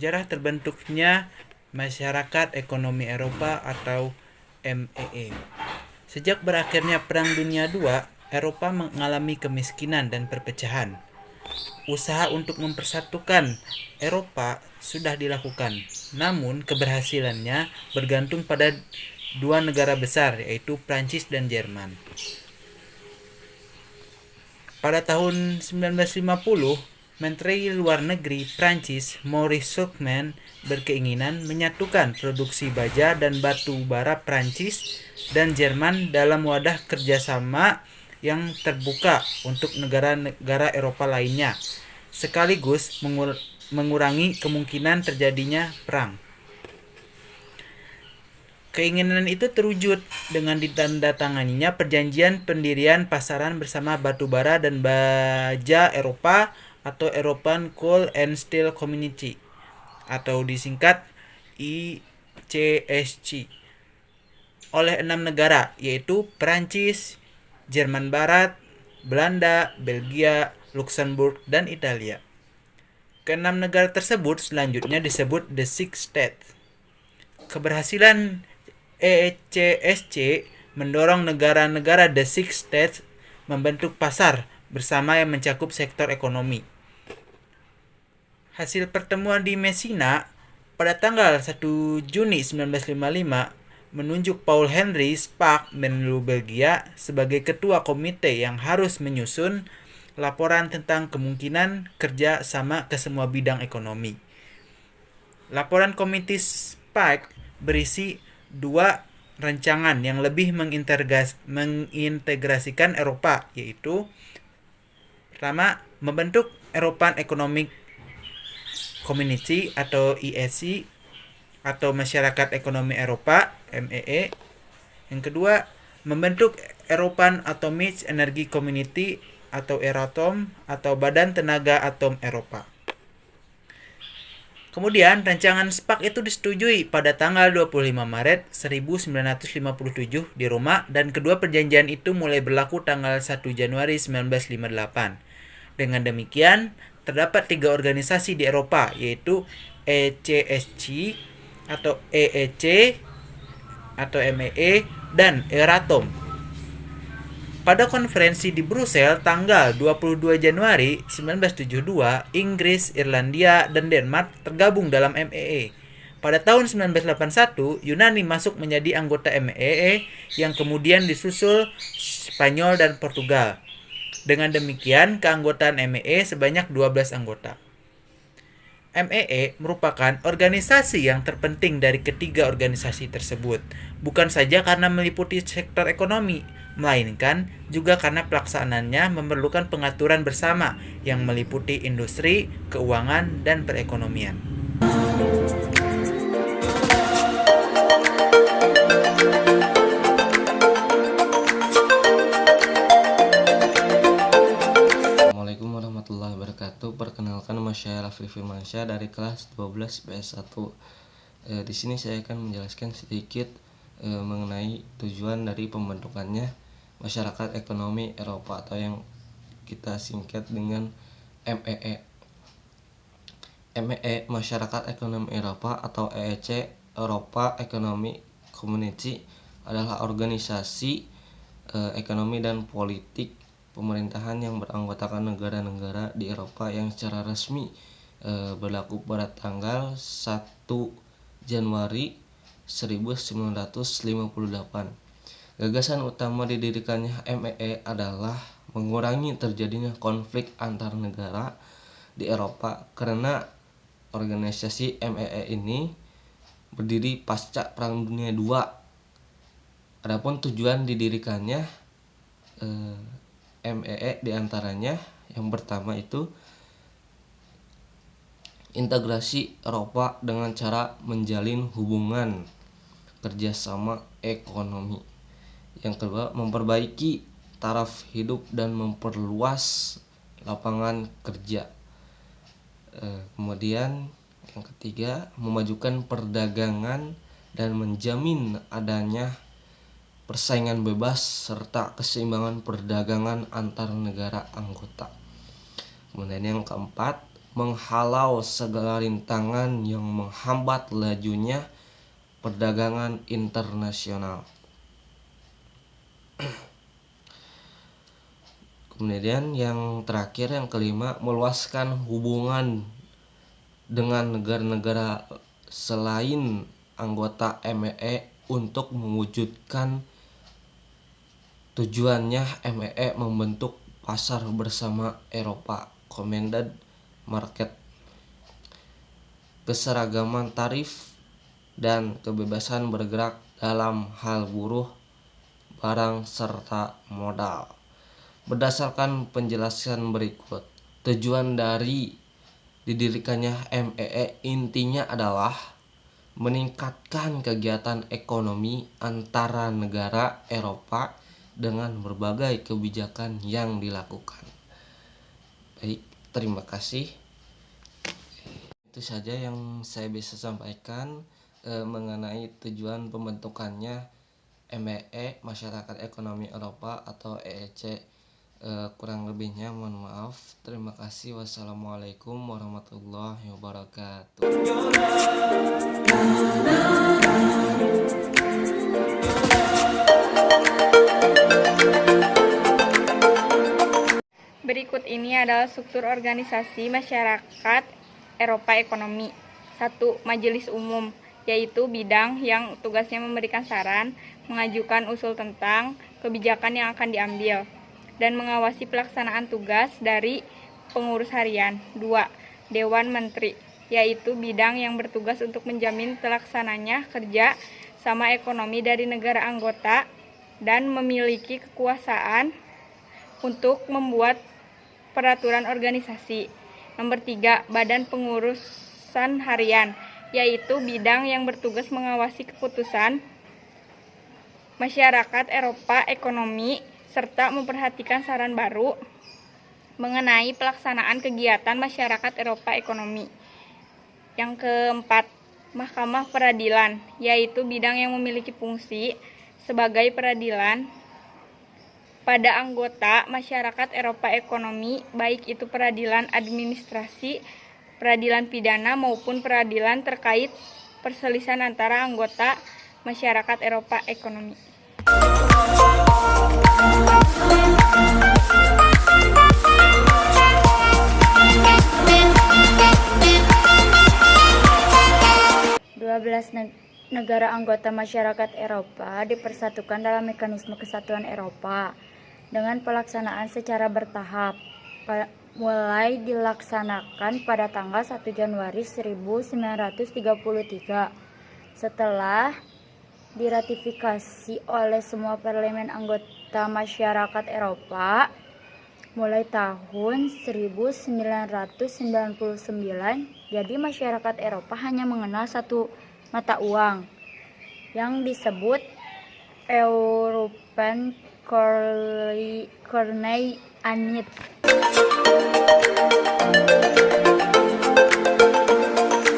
Sejarah terbentuknya Masyarakat Ekonomi Eropa atau MEE. Sejak berakhirnya Perang Dunia II, Eropa mengalami kemiskinan dan perpecahan. Usaha untuk mempersatukan Eropa sudah dilakukan, namun keberhasilannya bergantung pada dua negara besar, yaitu Prancis dan Jerman. Pada tahun 1950, Menteri Luar Negeri Prancis Maurice Schumann berkeinginan menyatukan produksi baja dan batu bara Prancis dan Jerman dalam wadah kerjasama yang terbuka untuk negara-negara Eropa lainnya, sekaligus mengurangi kemungkinan terjadinya perang. Keinginan itu terwujud dengan ditandatanganinya perjanjian pendirian pasaran bersama batubara dan baja Eropa atau European Coal and Steel Community atau disingkat ICSC oleh 6 negara, yaitu Perancis, Jerman Barat, Belanda, Belgia, Luxembourg, dan Italia. Keenam negara tersebut selanjutnya disebut The Six States. Keberhasilan ECSC mendorong negara-negara The Six States membentuk pasar bersama yang mencakup sektor ekonomi. Hasil pertemuan di Messina pada tanggal 1 Juni 1955 menunjuk Paul Henry Spaak Menlu Belgia sebagai ketua komite yang harus menyusun laporan tentang kemungkinan kerja sama ke semua bidang ekonomi. Laporan komite Spaak berisi dua rancangan yang lebih mengintegrasikan Eropa, yaitu pertama, membentuk European Economic Community atau EEC atau Masyarakat Ekonomi Eropa MEE. Yang kedua, membentuk European Atomic Energy Community atau Euratom atau Badan Tenaga Atom Eropa. Kemudian rancangan SPAK itu disetujui pada tanggal 25 Maret 1957 di Roma, dan kedua perjanjian itu mulai berlaku tanggal 1 Januari 1958. Dengan demikian, terdapat 3 organisasi di Eropa, yaitu ECSC atau EEC atau MEE dan Euratom. Pada konferensi di Brussels tanggal 22 Januari 1972, Inggris, Irlandia, dan Denmark tergabung dalam MEE. Pada tahun 1981, Yunani masuk menjadi anggota MEE yang kemudian disusul Spanyol dan Portugal. Dengan demikian, keanggotaan MEE sebanyak 12 anggota. MEE merupakan organisasi yang terpenting dari ketiga organisasi tersebut, bukan saja karena meliputi sektor ekonomi, melainkan juga karena pelaksanaannya memerlukan pengaturan bersama yang meliputi industri, keuangan, dan perekonomian. Assalamualaikum warahmatullahi wabarakatuh. Perkenalkan, nama saya Raffi Firmansyah dari kelas 12 PS1. Di sini saya akan menjelaskan sedikit mengenai tujuan dari pembentukannya Masyarakat Ekonomi Eropa atau yang kita singkat dengan MEE. MEE, Masyarakat Ekonomi Eropa atau EEC, Europa Economic Community, adalah organisasi ekonomi dan politik pemerintahan yang beranggotakan negara-negara di Eropa yang secara resmi berlaku pada tanggal 1 Januari 1958. Gagasan utama didirikannya MEE adalah mengurangi terjadinya konflik antar negara di Eropa karena organisasi MEE ini berdiri pasca Perang Dunia II. Adapun tujuan didirikannya MEE diantaranya yang pertama itu integrasi Eropa dengan cara menjalin hubungan kerjasama ekonomi. Yang kedua, memperbaiki taraf hidup dan memperluas lapangan kerja. Kemudian yang ketiga, memajukan perdagangan dan menjamin adanya persaingan bebas serta keseimbangan perdagangan antar negara anggota. Kemudian yang keempat, menghalau segala rintangan yang menghambat lajunya perdagangan internasional. Kemudian yang terakhir, yang kelima, meluaskan hubungan dengan negara-negara selain anggota MEE untuk mewujudkan tujuannya MEE membentuk pasar bersama Eropa, Common Market, keseragaman tarif, dan kebebasan bergerak dalam hal buruh, barang, serta modal. Berdasarkan penjelasan berikut, tujuan dari didirikannya MEE intinya adalah meningkatkan kegiatan ekonomi antara negara Eropa dengan berbagai kebijakan yang dilakukan. Baik, terima kasih. Itu saja yang saya bisa sampaikan mengenai tujuan pembentukannya MEE, Masyarakat Ekonomi Eropa atau EEC. Kurang lebihnya mohon maaf. Terima kasih. Wassalamualaikum warahmatullahi wabarakatuh. Berikut ini adalah struktur organisasi masyarakat Eropa Ekonomi. 1. Majelis Umum, yaitu bidang yang tugasnya memberikan saran, mengajukan usul tentang kebijakan yang akan diambil, dan mengawasi pelaksanaan tugas dari pengurus harian. 2. Dewan Menteri, yaitu bidang yang bertugas untuk menjamin terlaksananya kerja sama ekonomi dari negara anggota dan memiliki kekuasaan untuk membuat peraturan organisasi. Nomor 3. Badan Pengurusan Harian, yaitu bidang yang bertugas mengawasi keputusan masyarakat Eropa Ekonomi serta memperhatikan saran baru mengenai pelaksanaan kegiatan masyarakat Eropa Ekonomi. Yang keempat, Mahkamah Peradilan, yaitu bidang yang memiliki fungsi sebagai peradilan pada anggota masyarakat Eropa Ekonomi, baik itu peradilan administrasi, peradilan pidana, maupun peradilan terkait perselisihan antara anggota masyarakat Eropa Ekonomi. Negara anggota masyarakat Eropa dipersatukan dalam mekanisme kesatuan Eropa dengan pelaksanaan secara bertahap, mulai dilaksanakan pada tanggal 1 Januari 1933 setelah diratifikasi oleh semua parlemen anggota masyarakat Eropa mulai tahun 1999. Jadi masyarakat Eropa hanya mengenal satu mata uang yang disebut European Currency Unit.